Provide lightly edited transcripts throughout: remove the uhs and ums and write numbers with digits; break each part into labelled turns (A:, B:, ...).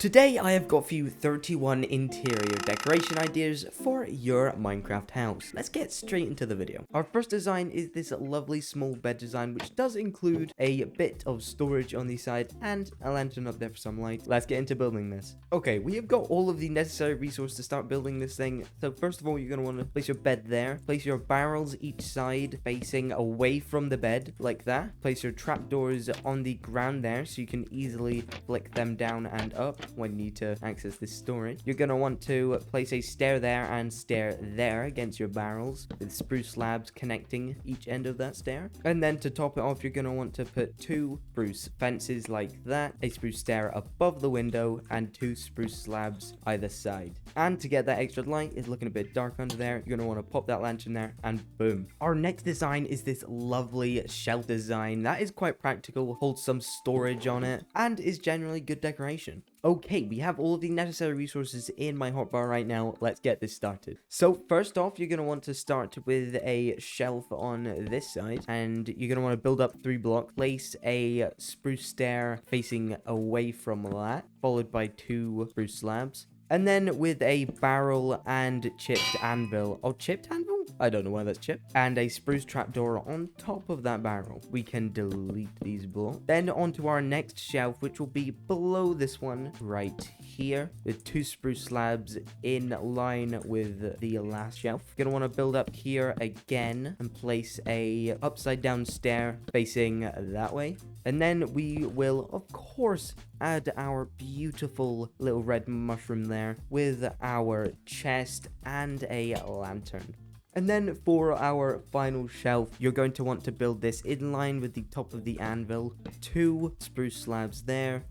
A: Today I have got for you 31 interior decoration ideas for your Minecraft house. Let's get straight into the video. Our first design is this lovely small bed design, which does include a bit of storage on the side and a lantern up there for some light. Let's get into building this. Okay, we have got all of the necessary resources to start building this thing. So first of all, you're going to want to place your bed there. Place your barrels each side facing away from the bed like that. Place your trapdoors on the ground there so you can easily flick them down and up when you need to access this storage. You're going to want to place a stair there and stair there against your barrels with spruce slabs connecting each end of that stair. And then to top it off, you're going to want to put two spruce fences like that, a spruce stair above the window, and two spruce slabs either side. And to get that extra light, it's looking a bit dark under there, you're going to want to pop that lantern there and boom. Our next design is this lovely shelf design that is quite practical, holds some storage on it, and is generally good decoration. Okay, we have all of the necessary resources in my hotbar right now. Let's get this started. So first off, you're going to want to start with a shelf on this side, and you're going to want to build up 3 blocks. Place a spruce stair facing away from that, followed by 2 spruce slabs. And then with a barrel and chipped anvil. Oh, chipped anvil? I don't know why that's chipped. And a spruce trapdoor on top of that barrel. We can delete these blocks. Then onto our next shelf, which will be below this one right here, with 2 spruce slabs in line with the last shelf. You're gonna want to build up here again and place a upside down stair facing that way. And then we will, of course, add our beautiful little red mushroom there with our chest and a lantern. And then for our final shelf, you're going to want to build this in line with the top of the anvil. 2 spruce slabs there.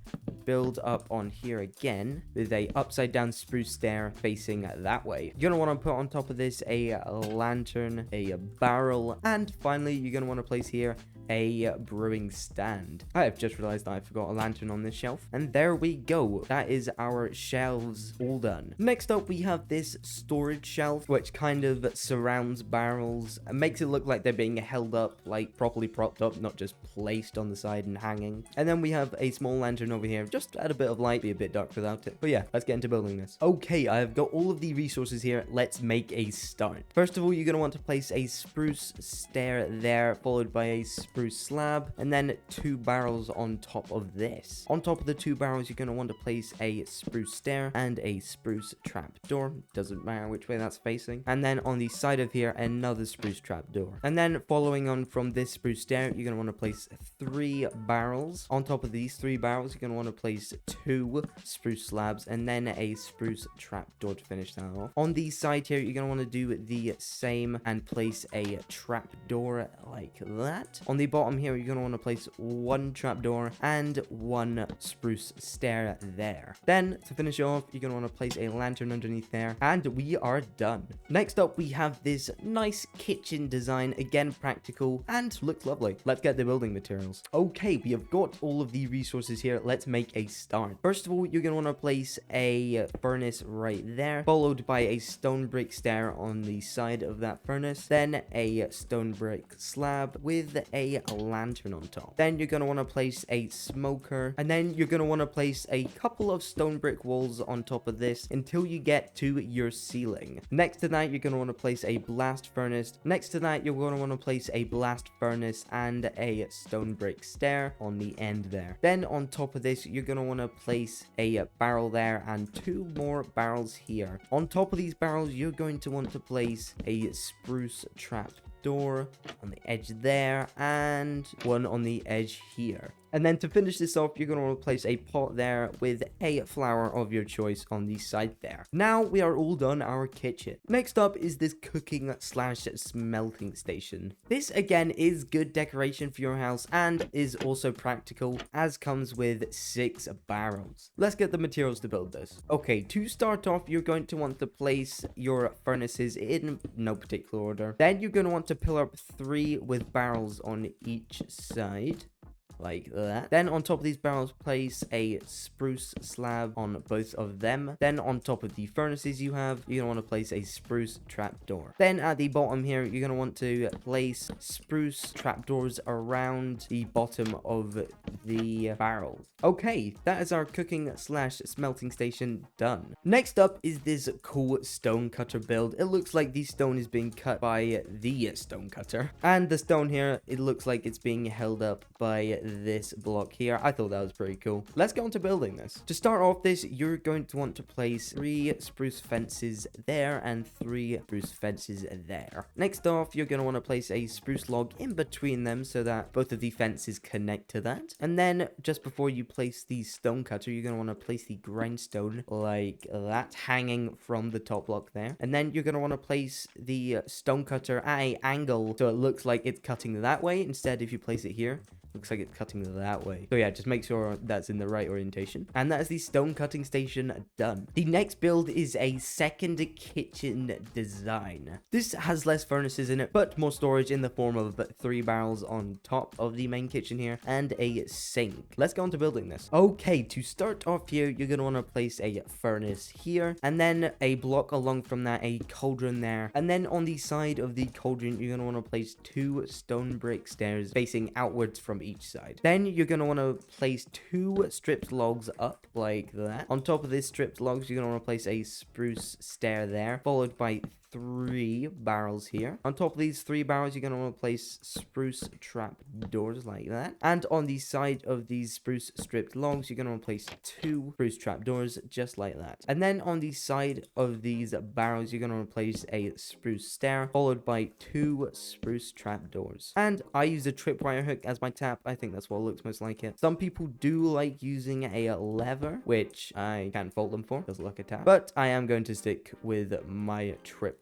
A: Build up on here again with a upside down spruce stair facing that way. You're going to want to put on top of this a lantern, a barrel, and finally you're going to want to place here a brewing stand. I have just realized that I forgot a lantern on this shelf. And there we go. That is our shelves all done. Next up, we have this storage shelf, which kind of surrounds barrels and makes it look like they're being held up, like properly propped up, not just placed on the side and hanging. And then we have a small lantern over here, just to add a bit of light, be a bit dark without it. But yeah, let's get into building this. Okay, I have got all of the resources here. Let's make a start. First of all, you're going to want to place a spruce stair there, followed by a spruce slab, and then 2 barrels on top of this. On top of the 2 barrels, you're going to want to place a spruce stair and a spruce trapdoor. Doesn't matter which way that's facing. And then on the side of here, another spruce trapdoor. And then following on from this spruce stair, you're going to want to place 3 barrels. On top of these 3 barrels, you're going to want to place 2 spruce slabs and then a spruce trapdoor to finish that off. On the side here, you're going to want to do the same and place a trapdoor like that. On the bottom here, you're going to want to place 1 trapdoor and 1 spruce stair there. Then to finish off, you're going to want to place a lantern underneath there, and we are done. Next up, we have this nice kitchen design, again practical and looks lovely. Let's get the building materials. Okay, we have got all of the resources here. Let's make a start. First of all, you're going to want to place a furnace right there, followed by a stone brick stair on the side of that furnace, then a stone brick slab with a lantern on top. Then you're going to want to place a smoker, and then you're going to want to place a couple of stone brick walls on top of this until you get to your ceiling. Next to that, you're going to want to place a blast furnace. Next to that, you're going to want to place a blast furnace and a stone brick stair on the end there. Then on top of this, you're going to want to place a barrel there and 2 more barrels here. On top of these barrels, you're going to want to place a spruce trapdoor on the edge there and 1 on the edge here. And then to finish this off, you're going to want to place a pot there with a flower of your choice on the side there. Now we are all done our kitchen. Next up is this cooking / smelting station. This again is good decoration for your house and is also practical, as comes with 6 barrels. Let's get the materials to build this. Okay, to start off, you're going to want to place your furnaces in no particular order. Then you're going to want to pillar up 3 with barrels on each side. like that. Then on top of these barrels, place a spruce slab on both of them. Then on top of the furnaces you're gonna want to place a spruce trapdoor. Then at the bottom here, you're gonna want to place spruce trapdoors around the bottom of the barrels. Okay, that is our cooking slash smelting station done. Next up is this cool stone cutter build. It looks like the stone is being cut by the stone cutter, and the stone here, it looks like it's being held up by this block here. I thought that was pretty cool. Let's get on to building this. To start off this, you're going to want to place 3 spruce fences there and 3 spruce fences there. Next off, you're going to want to place a spruce log in between them so that both of the fences connect to that. And then just before you place the stone cutter, you're going to want to place the grindstone like that, hanging from the top block there. And then you're going to want to place the stone cutter at an angle so it looks like it's cutting that way. Instead, if you place it here, looks like it's cutting that way. So yeah, just make sure that's in the right orientation. And that is the stone cutting station done. The next build is a second kitchen design. This has less furnaces in it, but more storage in the form of 3 barrels on top of the main kitchen here and a sink. Let's go on to building this. Okay, to start off here, you're going to want to place a furnace here, and then a block along from that, a cauldron there. And then on the side of the cauldron, you're going to want to place 2 stone brick stairs facing outwards from each side. Then you're going to want to place 2 stripped logs up like that. On top of this stripped logs, you're going to want to place a spruce stair there, followed by 3 barrels here. On top of these 3 barrels, you're going to want to place spruce trap doors like that. And on the side of these spruce stripped logs, you're going to want to place 2 spruce trap doors just like that. And then on the side of these barrels, you're going to want to place a spruce stair followed by 2 spruce trap doors. And I use a tripwire hook as my tap. I think that's what looks most like it. Some people do like using a lever, which I can't fault them for. Doesn't look a tap. But I am going to stick with my tripwire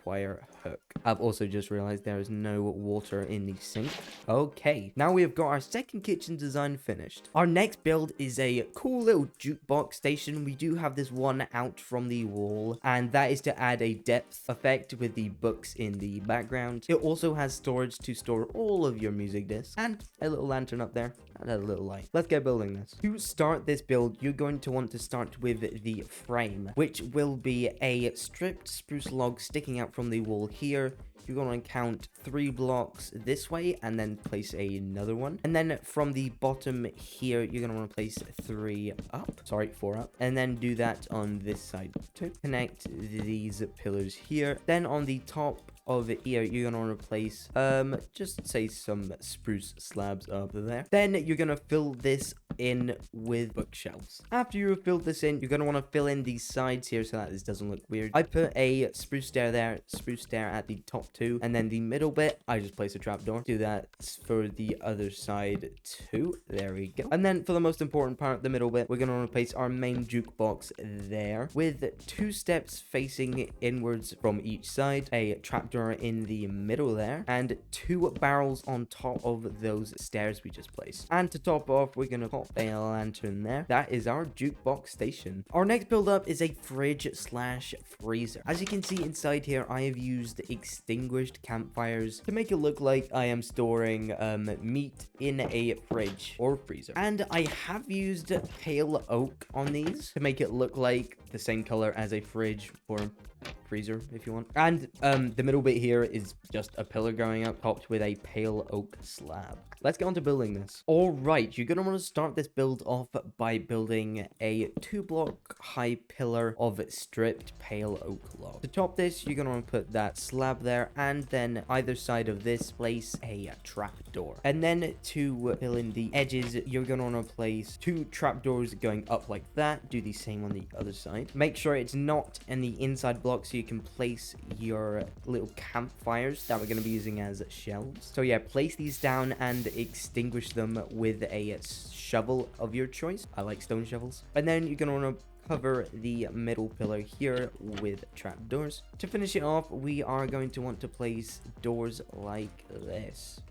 A: hook. I've also just realized there is no water in the sink. Okay, now we have got our second kitchen design finished. Our next build is a cool little jukebox station. We do have this one out from the wall, and that is to add a depth effect with the books in the background. It also has storage to store all of your music discs and a little lantern up there and a little light. Let's get building this. To start this build, you're going to want to start with the frame, which will be a stripped spruce log sticking out from the wall here. You're going to count 3 blocks this way and then place another one. And then from the bottom here, you're going to want to place 4 up. And then do that on this side to connect these pillars here. Then on the top of it here, you're gonna want to place just say some spruce slabs over there. Then you're gonna fill this in with bookshelves. After you have filled this in, you're gonna want to fill in these sides here so that this doesn't look weird. I put a spruce stair there, spruce stair at the top 2, and then the middle bit I just place a trapdoor. Do that for the other side too. There we go. And then for the most important part, the middle bit, we're gonna want to place our main jukebox there with 2 steps facing inwards from each side, a trapdoor in the middle there, and 2 barrels on top of those stairs we just placed. And to top off, we're gonna pop a lantern there. That is our jukebox station. Our next build up is a fridge slash freezer. As you can see inside here, I have used extinguished campfires to make it look like I am storing meat in a fridge or freezer. And I have used pale oak on these to make it look like the same color as a fridge or freezer if you want. And the middle bit here is just a pillar going up topped with a pale oak slab. Let's get on to building this. All right, you're gonna want to start this build off by building a 2-block high pillar of stripped pale oak log. To top this, you're gonna want to put that slab there, and then either side of this place a trapdoor. And then to fill in the edges, you're gonna want to place 2 trapdoors going up like that. Do the same on the other side. Make sure it's not in the inside block so you can place your little campfires that we're going to be using as shelves. So yeah, place these down and extinguish them with a shovel of your choice. I like stone shovels. And then you're going to want to cover the middle pillar here with trapdoors. To finish it off, we are going to want to place doors like this.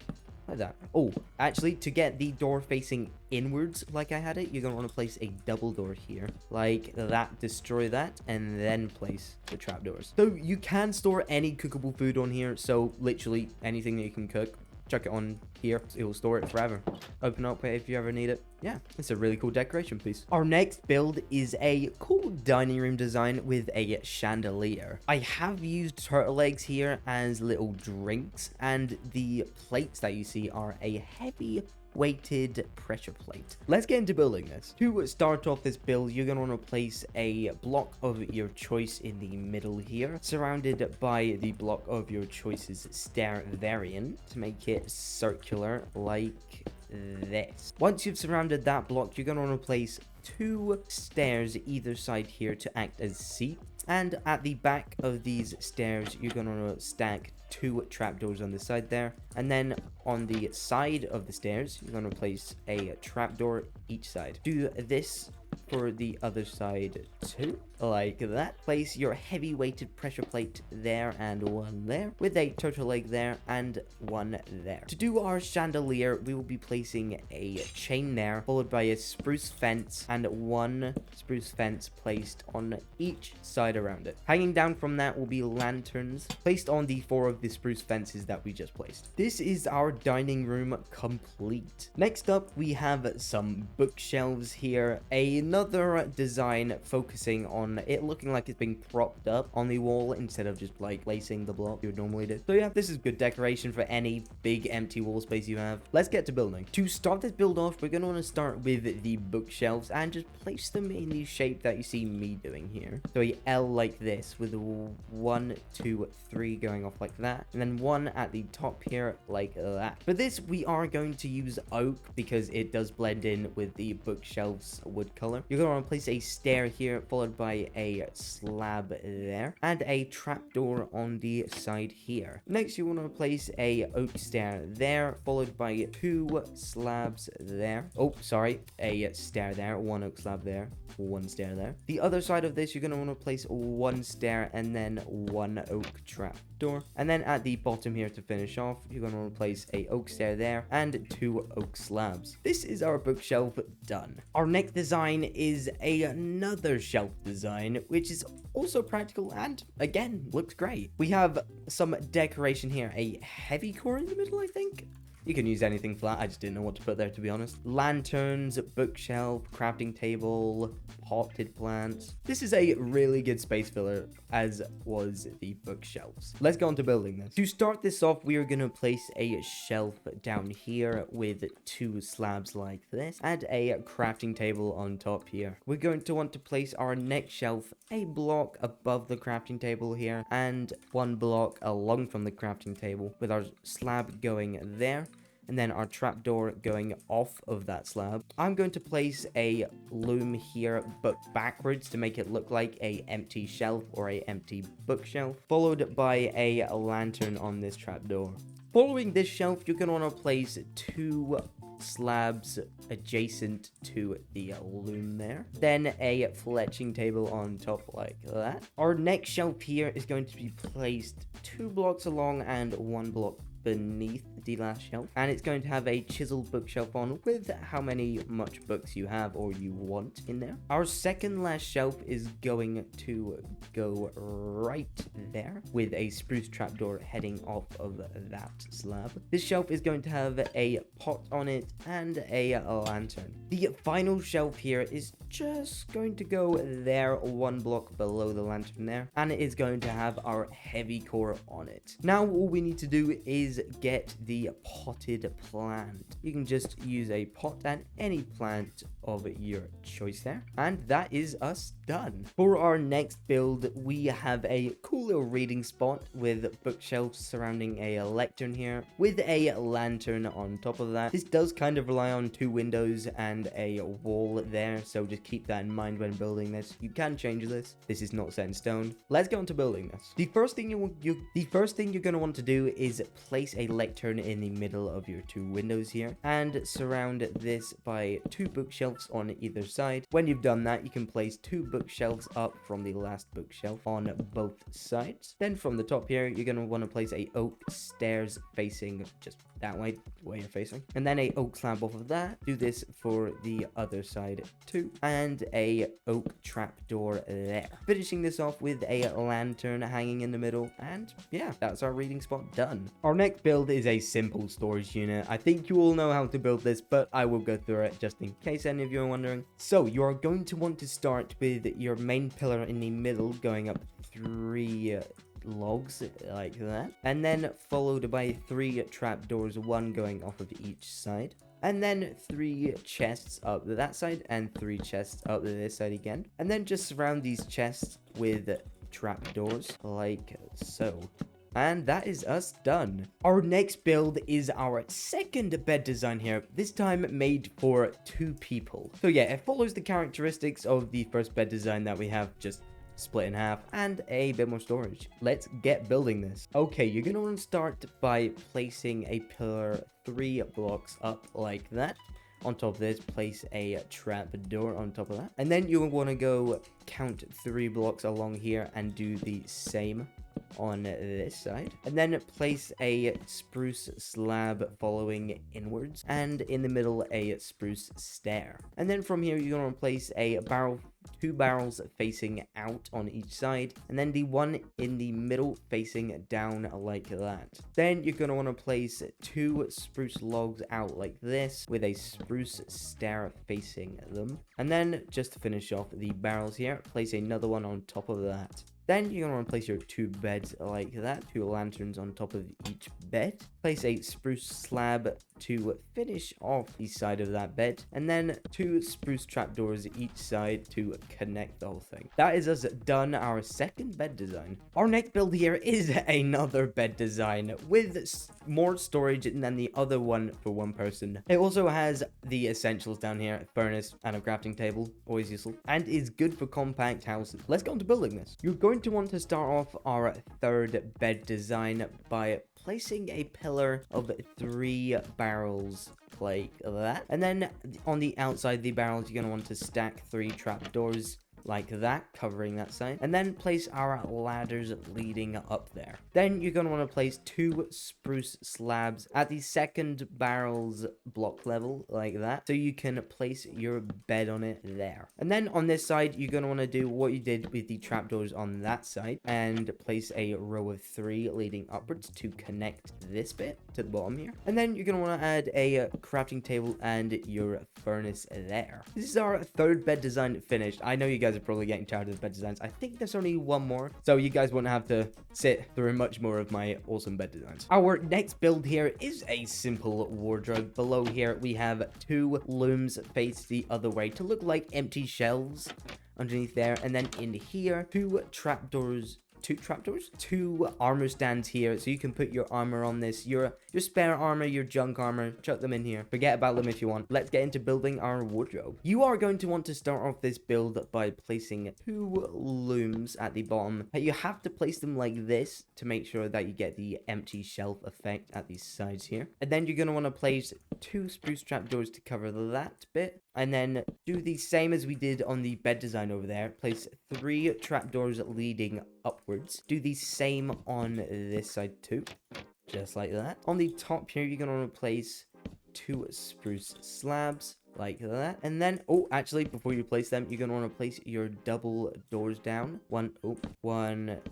A: Like that. Oh, actually, to get the door facing inwards like I had it, you're going to want to place a double door here. Like that. Destroy that, and then place the trapdoors. So you can store any cookable food on here. So literally anything that you can cook. chuck it on here. It will store it forever. Open up if you ever need it. Yeah, it's a really cool decoration piece. Our next build is a cool dining room design with a chandelier. I have used turtle eggs here as little drinks, and the plates that you see are a heavy weighted pressure plate. Let's get into building this. To start off this build, you're going to want to place a block of your choice in the middle here, surrounded by the block of your choice's stair variant to make it circular like this. Once you've surrounded that block, you're going to want to place 2 stairs either side here to act as seats. And at the back of these stairs, you're going to stack 2 trapdoors on the side there. And then on the side of the stairs, you're going to place a trapdoor each side. Do this for the other side too, like that. Place your heavy weighted pressure plate there and 1 there, with a turtle egg there and 1 there. To do our chandelier, we will be placing a chain there, followed by a spruce fence and 1 spruce fence placed on each side around it. Hanging down from that will be lanterns placed on the 4 of the spruce fences that we just placed. This is our dining room complete. Next up, we have some bookshelves here. Another design focusing on it looking like it's being propped up on the wall instead of just like placing the block you would normally do. So yeah, this is good decoration for any big empty wall space you have. Let's get to building. To start this build off, we're going to want to start with the bookshelves and just place them in the shape that you see me doing here. So a L like this with 1, 2, 3 going off like that, and then 1 at the top here like that. For this, we are going to use oak because it does blend in with the bookshelves wood color. You're going to want to place a stair here, followed by a slab there, and a trapdoor on the side here. Next, you want to place a oak stair there, followed by 2 slabs there. Oh, sorry, a stair there, 1 oak slab there, 1 stair there. The other side of this, you're going to want to place 1 stair and then 1 oak trapdoor. And then at the bottom here to finish off, you're going to want to place a oak stair there and 2 oak slabs. This is our bookshelf done. Our next design is another shelf design, which is also practical and again looks great. We have some decoration here, a heavy core in the middle, I think. You can use anything flat, I just didn't know what to put there, to be honest. Lanterns, bookshelf, crafting table, potted plants. This is a really good space filler, as was the bookshelves. Let's go on to building this. To start this off, we are going to place a shelf down here with 2 slabs like this, and a crafting table on top here. We're going to want to place our next shelf a block above the crafting table here, and 1 block along from the crafting table, with our slab going there, and then our trapdoor going off of that slab. I'm going to place a loom here, but backwards to make it look like a empty shelf or a empty bookshelf, followed by a lantern on this trapdoor. Following this shelf, you're going to want to place 2 slabs adjacent to the loom there, then a fletching table on top like that. Our next shelf here is going to be placed 2 blocks along and 1 block beneath the last shelf, and it's going to have a chiseled bookshelf on with how much books you have or you want in there. Our second last shelf is going to go right there with a spruce trapdoor heading off of that slab. This shelf is going to have a pot on it and a lantern. The final shelf here is just going to go there 1 block below the lantern there, and it is going to have our heavy core on it. Now all we need to do is get the potted plant. You can just use a pot and any plant of your choice there, and that is us done. For our next build, we have a cool little reading spot with bookshelves surrounding a lectern here with a lantern on top of that. This does kind of rely on 2 windows and a wall there, so just keep that in mind when building this. You can change this. This is not set in stone. Let's get on to building this. The first thing you're going to want to do is place a lectern in the middle of your 2 windows here and surround this by 2 bookshelves on either side. When you've done that, you can place 2 bookshelves up from the last bookshelf on both sides. Then from the top here, you're going to want to place a oak stairs facing just that way, where you're facing. And then a oak slab off of that. Do this for the other side too. And a oak trapdoor there. Finishing this off with a lantern hanging in the middle. And yeah, that's our reading spot done. Our next build is a simple storage unit. I think you all know how to build this, but I will go through it just in case any of you are wondering. So you are going to want to start with your main pillar in the middle, going up 3 logs like that, and then followed by 3 trapdoors, 1 going off of each side, and then 3 chests up that side and 3 chests up this side again, and then just surround these chests with trapdoors like so. And that is us done. Our next build is our second bed design here, this time made for 2 people. So yeah, it follows the characteristics of the first bed design that we have, just split in half and a bit more storage. Let's get building this. Okay, you're gonna want to start by placing a pillar 3 blocks up like that. On top of this, place a trap door on top of that. And then you'll want to go count 3 blocks along here and do the same on this side. And then place a spruce slab following inwards. And in the middle, a spruce stair. And then from here, you're going to place a barrel, 2 barrels facing out on each side. And then the one in the middle facing down like that. Then you're going to want to place 2 spruce logs out like this with a spruce stair facing them. And then just to finish off the barrels here, place another one on top of that. Then you're going to want to place your 2 beds like that, 2 lanterns on top of each bed. Place a spruce slab to finish off the side of that bed, and then 2 spruce trapdoors each side to connect the whole thing. That is us done our second bed design. Our next build here is another bed design with more storage than the other one for 1 person. It also has the essentials down here, a furnace and a crafting table, always useful, and is good for compact houses. Let's go into building this. You're going to want to start off our third bed design by placing a pillar of 3 barrels like that. And then on the outside of the barrels, you're going to want to stack 3 trapdoors like that, covering that side, and then place our ladders leading up there. Then you're going to want to place 2 spruce slabs at the second barrel's block level like that, so you can place your bed on it there. And then on this side, you're going to want to do what you did with the trapdoors on that side and place a row of 3 leading upwards to connect this bit to the bottom here. And then you're going to want to add a crafting table and your furnace there. This is our third bed design finished. I know you guys are probably getting tired of the bed designs. I think there's only 1 more, so you guys won't have to sit through much more of my awesome bed designs. Our next build here is a simple wardrobe. Below here we have 2 looms faced the other way to look like empty shelves underneath there, and then in here 2 trapdoors, 2 armor stands here, so you can put your armor on this, your spare armor, your junk armor, chuck them in here. Forget about them if you want. Let's get into building our wardrobe. You are going to want to start off this build by placing 2 looms at the bottom. You have to place them like this to make sure that you get the empty shelf effect at these sides here. And then you're going to want to place 2 spruce trapdoors to cover that bit. And then do the same as we did on the bed design over there. Place 3 trapdoors leading upwards. Do the same on this side too. Just like that. On the top here, you're going to want to place 2 spruce slabs like that. And then, oh, actually, before you place them, you're going to want to place your double doors down. One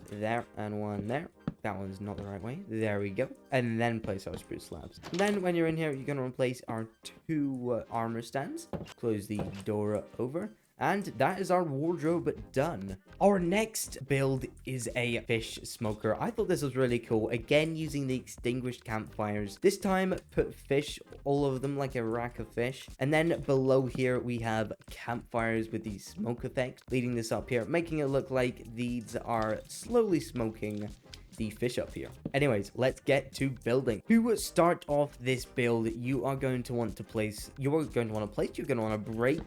A: there and 1 there. That one's not the right way. There we go. And then place our spruce slabs. And then when you're in here, you're going to replace our 2 armor stands. Close the door over. And that is our wardrobe done. Our next build is a fish smoker. I thought this was really cool. Again, using the extinguished campfires. This time, put fish, all of them, like a rack of fish. And then below here, we have campfires with the smoke effect, leading this up here, making it look like these are slowly smoking the fish up here. Anyways, let's get to building. To start off this build, you're going to want to break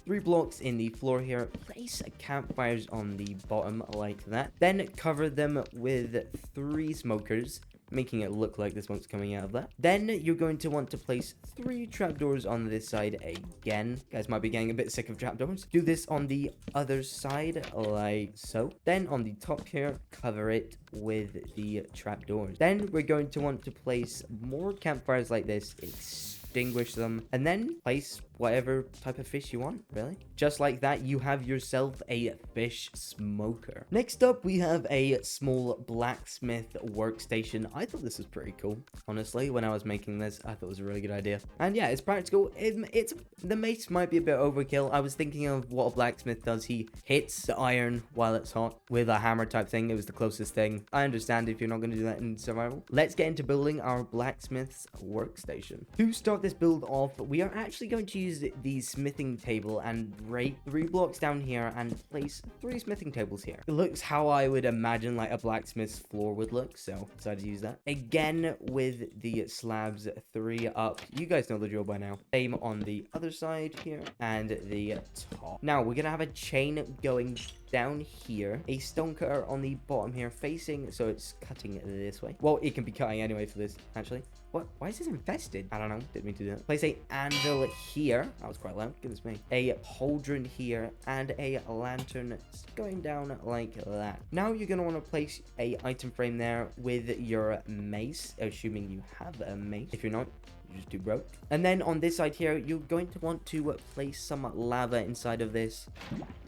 A: 3 blocks in the floor here, place campfires on the bottom like that, then cover them with 3 smokers, making it look like the smoke's coming out of that. Then you're going to want to place 3 trapdoors on this side again. You guys might be getting a bit sick of trapdoors. Do this on the other side, like so. Then on the top here, cover it with the trapdoors. Then we're going to want to place more campfires like this, extinguish them, and then place whatever type of fish you want, really. Just like that, you have yourself a fish smoker. Next up, we have a small blacksmith workstation. I thought this was pretty cool, honestly. When I was making this, I thought it was a really good idea. And yeah, it's practical. The mace might be a bit overkill. I was thinking of what a blacksmith does. He hits the iron while it's hot with a hammer type thing. It was the closest thing. I understand if you're not going to do that in survival. Let's get into building our blacksmith's workstation. To start this build off, we are actually going to use the smithing table and break 3 blocks down here and place 3 smithing tables here. It looks how I would imagine like a blacksmith's floor would look, so decided to use that. Again, with the slabs 3 up. You guys know the drill by now. Same on the other side here and the top. Now, we're gonna have a chain going down here, a stone cutter on the bottom here facing, so it's cutting this way. Well, it can be cutting anyway for this, actually. What? Why is this infested? I don't know. Didn't mean to do that. Place a anvil here. That was quite loud. Goodness me. A pauldron here and a lantern going down like that. Now you're going to want to place a item frame there with your mace, assuming you have a mace. If you're not, you're just too broke. And then on this side here, you're going to want to place some lava inside of this.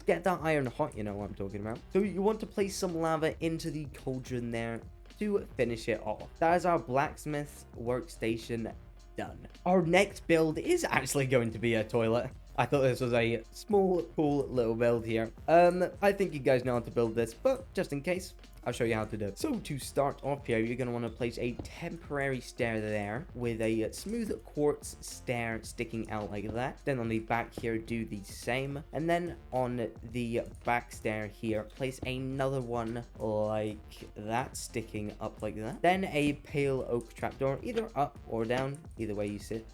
A: Get that iron hot, you know what I'm talking about. So you want to place some lava into the cauldron there to finish it off. That is our blacksmith workstation done. Our next build is actually going to be a toilet. I thought this was a small, cool little build here. I think you guys know how to build this, but just in case, I'll show you how to do it. So to start off here, you're going to want to place a temporary stair there with a smooth quartz stair sticking out like that. Then on the back here, do the same. And then on the back stair here, place another one like that, sticking up like that. Then a pale oak trapdoor, either up or down, either way you sit.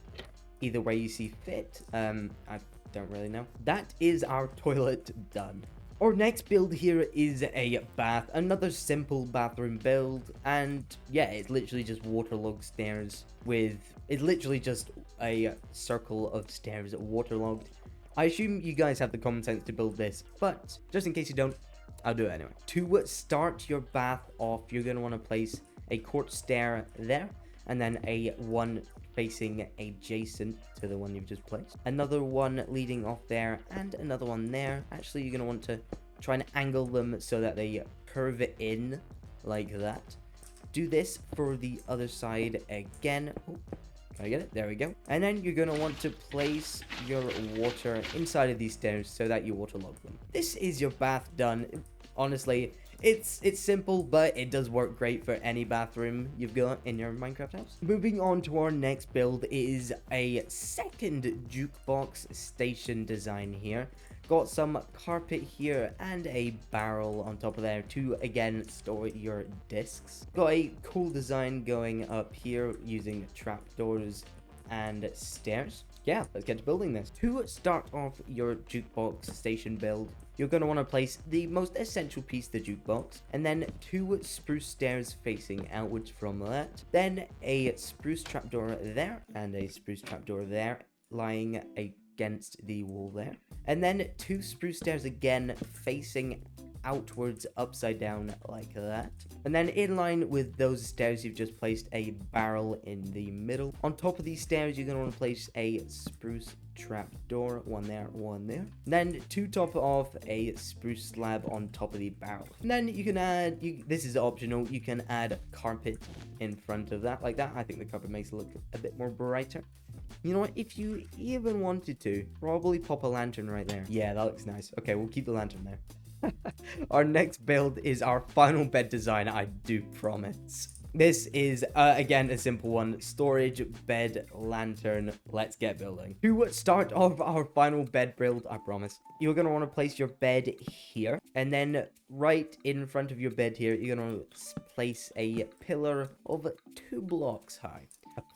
A: Either way you see fit. I don't really know. That is our toilet done. Our next build here is a bath, another simple bathroom build, and yeah, it's literally just waterlogged stairs with, it's literally just a circle of stairs waterlogged. I assume you guys have the common sense to build this, but just in case you don't, I'll do it anyway. To start your bath off, you're going to want to place a quartz stair there, and then a one facing adjacent to the one you've just placed. Another one leading off there, and another one there. Actually, you're going to want to try and angle them so that they curve it in like that. Do this for the other side again. Oh, can I get it? There we go. And then you're going to want to place your water inside of these stairs so that you waterlog them. This is your bath done. Honestly, it's simple, but it does work great for any bathroom you've got in your Minecraft house. Moving on to our next build is a second jukebox station design here. Got some carpet here and a barrel on top of there to again store your discs. Got a cool design going up here using trapdoors and stairs. Yeah, let's get to building this. To start off your jukebox station build, you're going to want to place the most essential piece, the jukebox, and then 2 spruce stairs facing outwards from that. Then a spruce trapdoor there, and a spruce trapdoor there, lying against the wall there. And then 2 spruce stairs again, facing outwards upside down like that. And then in line with those stairs, you've just placed a barrel in the middle. On top of these stairs, you're going to want to place a spruce trapdoor, one there, one there. Then to top it off, a spruce slab on top of the barrel. And then you can add, this is optional, you can add carpet in front of that like that. I think the carpet makes it look a bit more brighter. You know what, if you even wanted to, probably pop a lantern right there. Yeah, that looks nice. Okay, we'll keep the lantern there. Our next build is our final bed design, I do promise. This is, again, a simple one. Storage, bed, lantern. Let's get building. To start off our final bed build, I promise, you're going to want to place your bed here. And then right in front of your bed here, you're going to place a pillar of 2 blocks high.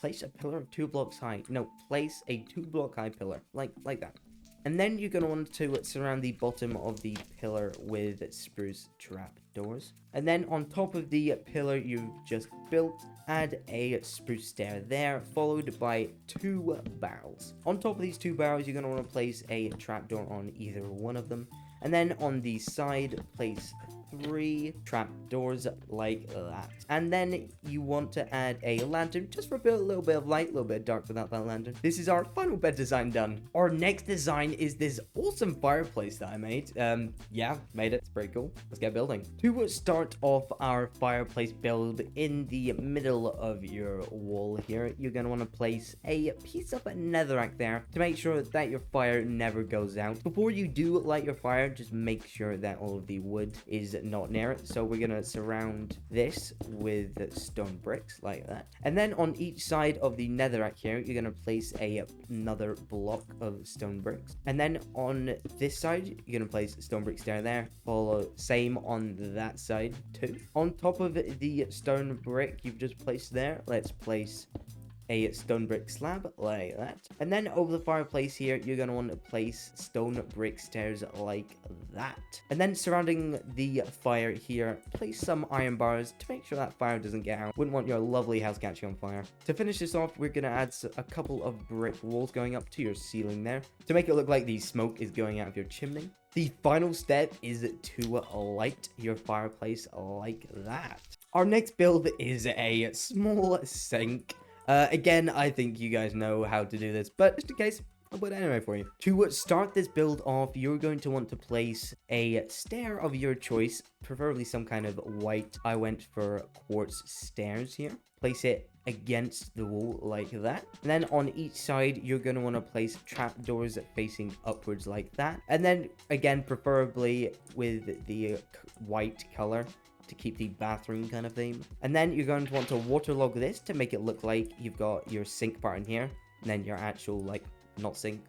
A: Place a pillar of 2 blocks high. No, place a 2 block high pillar. Like that. And then you're going to want to surround the bottom of the pillar with spruce trap doors. And then on top of the pillar you've just built, add a spruce stair there, followed by 2 barrels. On top of these 2 barrels, you're going to want to place a trapdoor on either one of them. And then on the side, place 3 trapdoors like that. And then you want to add a lantern just for a little bit of light, a little bit of dark without that lantern. This is our final bed design done. Our next design is this awesome fireplace that I made. Yeah, made it. It's pretty cool. Let's get building. To start off our fireplace build, in the middle of your wall here, you're going to want to place a piece of netherrack there to make sure that your fire never goes out. Before you do light your fire, just make sure that all of the wood is not near it. So we're gonna surround this with stone bricks like that, and then on each side of the netherrack here you're gonna place another block of stone bricks, and then on this side you're gonna place stone bricks down there. Follow same on that side too. On top of the stone brick you've just placed there, let's place a stone brick slab like that, and then over the fireplace here you're going to want to place stone brick stairs like that, and then surrounding the fire here place some iron bars to make sure that fire doesn't get out. Wouldn't want your lovely house catching on fire. To finish this off, we're going to add a couple of brick walls going up to your ceiling there to make it look like the smoke is going out of your chimney. The final step is to light your fireplace like that. Our next build is a small sink. Again, I think you guys know how to do this, but just in case, I'll put it anyway for you. To start this build off, you're going to want to place a stair of your choice, preferably some kind of white. I went for quartz stairs here. Place it against the wall like that. And then on each side, you're going to want to place trapdoors facing upwards like that. And then, again, preferably with the white color, to keep the bathroom kind of theme. And then you're going to want to waterlog this to make it look like you've got your sink part in here, and then your actual, like, not sink.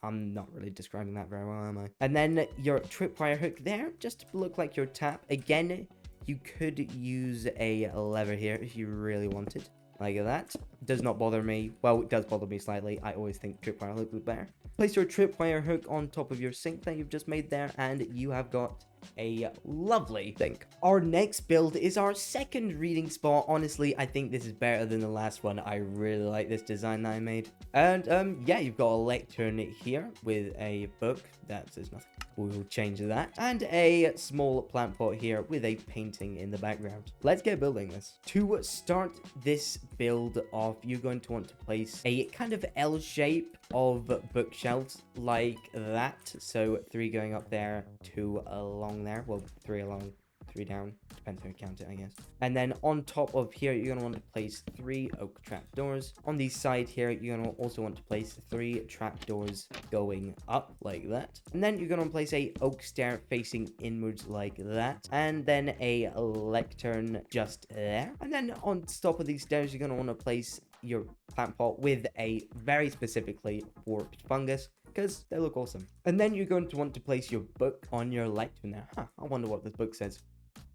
A: I'm not really describing that very well, am I? And then your tripwire hook there, just to look like your tap. Again, you could use a lever here if you really wanted, like that. Does not bother me. Well, it does bother me slightly. I always think tripwire hook would be better. Place your tripwire hook on top of your sink that you've just made there, and you have got a lovely sink. Our next build is our second reading spot. Honestly, I think this is better than the last one. I really like this design that I made. And yeah, you've got a lectern here with a book that says nothing. We'll change that. And a small plant pot here with a painting in the background. Let's get building this. To start this build off, you're going to want to place a kind of L shape of bookshelves like that. So 3 going up there, 2 along there. Well, 3 along, 3 down. Depends how you count it, I guess. And then on top of here, you're going to want to place 3 oak trapdoors. On the side here, you're going to also want to place 3 trapdoors going up like that. And then you're going to place a oak stair facing inwards like that. And then a lectern just there. And then on top of these stairs, you're going to want to place your plant pot with a very specifically warped fungus, because they look awesome. And then you're going to want to place your book on your lectern there. I wonder what this book says.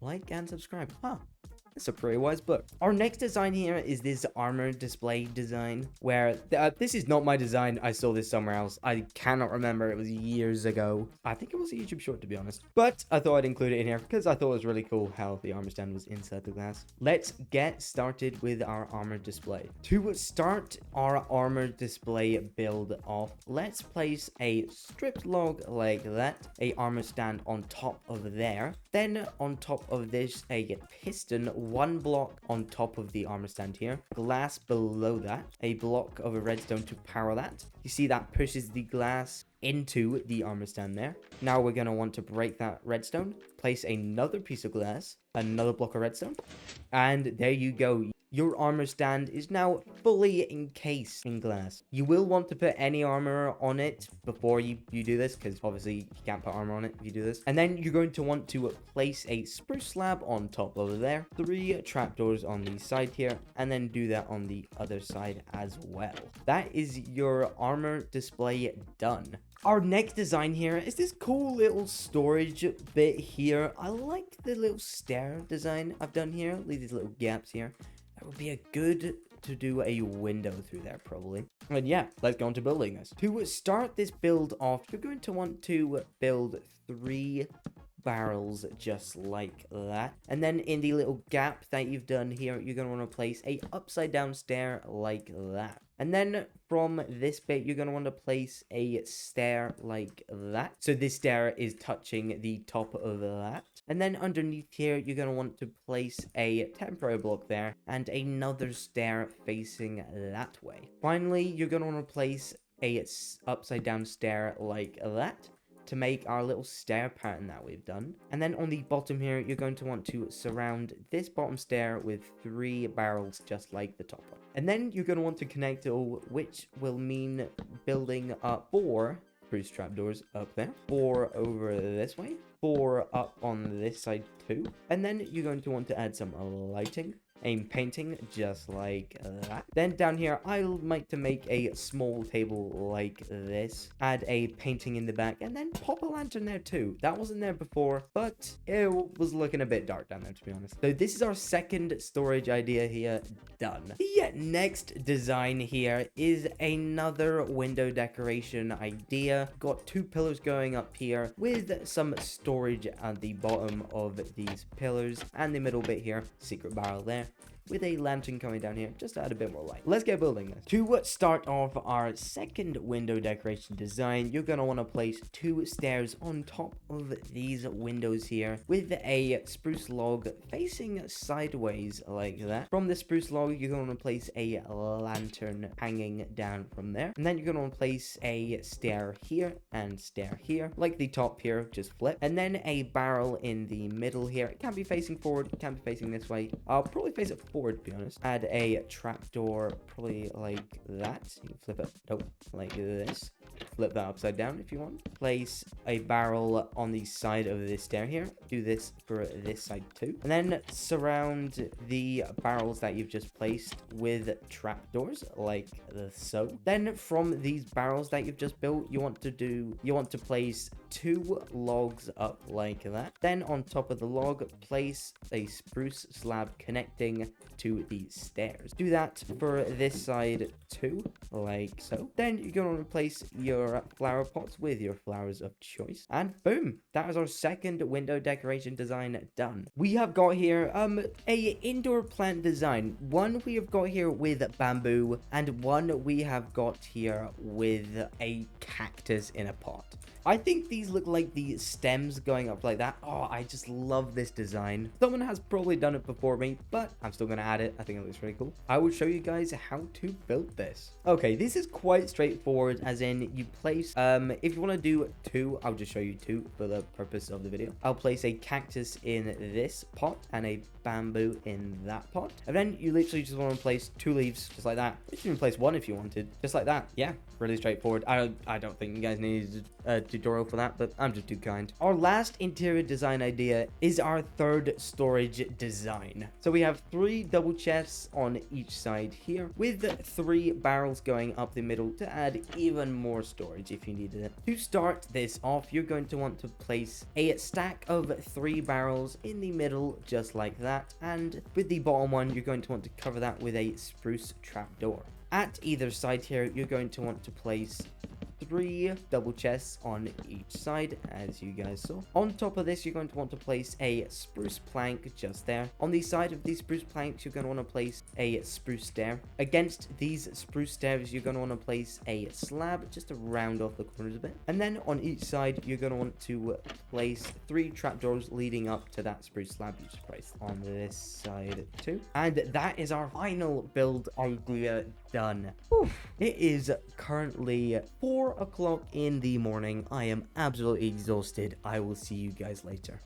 A: Like and subscribe. It's a pretty wise book. Our next design here is this Armour display design, where this is not my design. I saw this somewhere else. I cannot remember. It was years ago. I think it was a YouTube short, to be honest. But I thought I'd include it in here because I thought it was really cool how the armor stand was inside the glass. Let's get started with our armor display. To start our armor display build off, let's place a stripped log like that, a armor stand on top of there. Then on top of this, a piston, 1 block on top of the armor stand here, glass below that, a block of a redstone to power that. You see that pushes the glass into the armor stand there. Now we're going to want to break that redstone, place another piece of glass, another block of redstone, and there you go. Your armor stand is now fully encased in glass. You will want to put any armor on it before you do this, because obviously you can't put armor on it if you do this. And then you're going to want to place a spruce slab on top over there, 3 trapdoors on the side here, and then do that on the other side as well. That is your armor display done. Our next design here is this cool little storage bit here. I like the little stair design I've done here. Leave these little gaps here. That would be a good to do a window through there probably. And yeah, let's go on to building this. To start this build off, you're going to want to build 3 barrels just like that, and then in the little gap that you've done here, you're going to want to place a upside down stair like that. And then from this bit, you're going to want to place a stair like that. So this stair is touching the top of that. And then underneath here, you're going to want to place a temporary block there and another stair facing that way. Finally, you're going to want to place a upside down stair like that to make our little stair pattern that we've done. And then on the bottom here, you're going to want to surround this bottom stair with 3 barrels just like the top one. And then you're going to want to connect it all, which will mean building up 4 spruce trapdoors up there, 4 over this way, 4 up on this side too. And then you're going to want to add some lighting, a painting just like that. Then down here, I like to make a small table like this, add a painting in the back, and then pop a lantern there too. That wasn't there before, but it was looking a bit dark down there, to be honest. So this is our second storage idea here done. The next design here is another window decoration idea. Got 2 pillars going up here with some storage at the bottom of these pillars, and the middle bit here, secret barrel there, with a lantern coming down here just to add a bit more light. Let's get building this. To start off our second window decoration design, you're going to want to place 2 stairs on top of these windows here with a spruce log facing sideways like that. From the spruce log, you're going to place a lantern hanging down from there. And then you're going to want to place a stair here and stair here, like the top here, just flip. And then a barrel in the middle here. It can be facing forward, it can be facing this way. I'll probably face it forward, to be honest. Add a trapdoor, probably like that. You can flip it, nope, like this. Flip that upside down if you want. Place a barrel on the side of this stair here. Do this for this side too. And then surround the barrels that you've just placed with trapdoors like so. Then from these barrels that you've just built, you want to place 2 logs up like that. Then on top of the log, place a spruce slab connecting to the stairs. Do that for this side too, like so. Then you're going to replace your flower pots with your flowers of choice, and boom, that is our second window decoration design done. We have got here a indoor plant design. One we have got here with bamboo, and one we have got here with a cactus in a pot. I think these look like the stems going up like that. Oh, I just love this design. Someone has probably done it before me, but I'm still going to add it. I think it looks really cool. I will show you guys how to build this. Okay, this is quite straightforward, as in you place, if you want to do 2, I'll just show you 2 for the purpose of the video. I'll place a cactus in this pot and a bamboo in that pot. And then you literally just want to place 2 leaves just like that. You can even place 1 if you wanted, just like that. Yeah, really straightforward. I don't think you guys need a tutorial for that, but I'm just too kind. Our last interior design idea is our third storage design. So we have 3 double chests on each side here with 3 barrels going up the middle to add even more storage if you needed it. To start this off, you're going to want to place a stack of 3 barrels in the middle just like that, and with the bottom one, you're going to want to cover that with a spruce trapdoor. At either side here, you're going to want to place 3 double chests on each side, as you guys saw. On top of this, you're going to want to place a spruce plank just there. On the side of these spruce planks, you're going to want to place a spruce stair. Against these spruce stairs, you're going to want to place a slab just to round off the corners a bit. And then on each side, you're going to want to place 3 trapdoors leading up to that spruce slab you just placed on this side too. And that is our final build idea done. Whew. It is currently 4 o'clock in the morning. I am absolutely exhausted. I will see you guys later.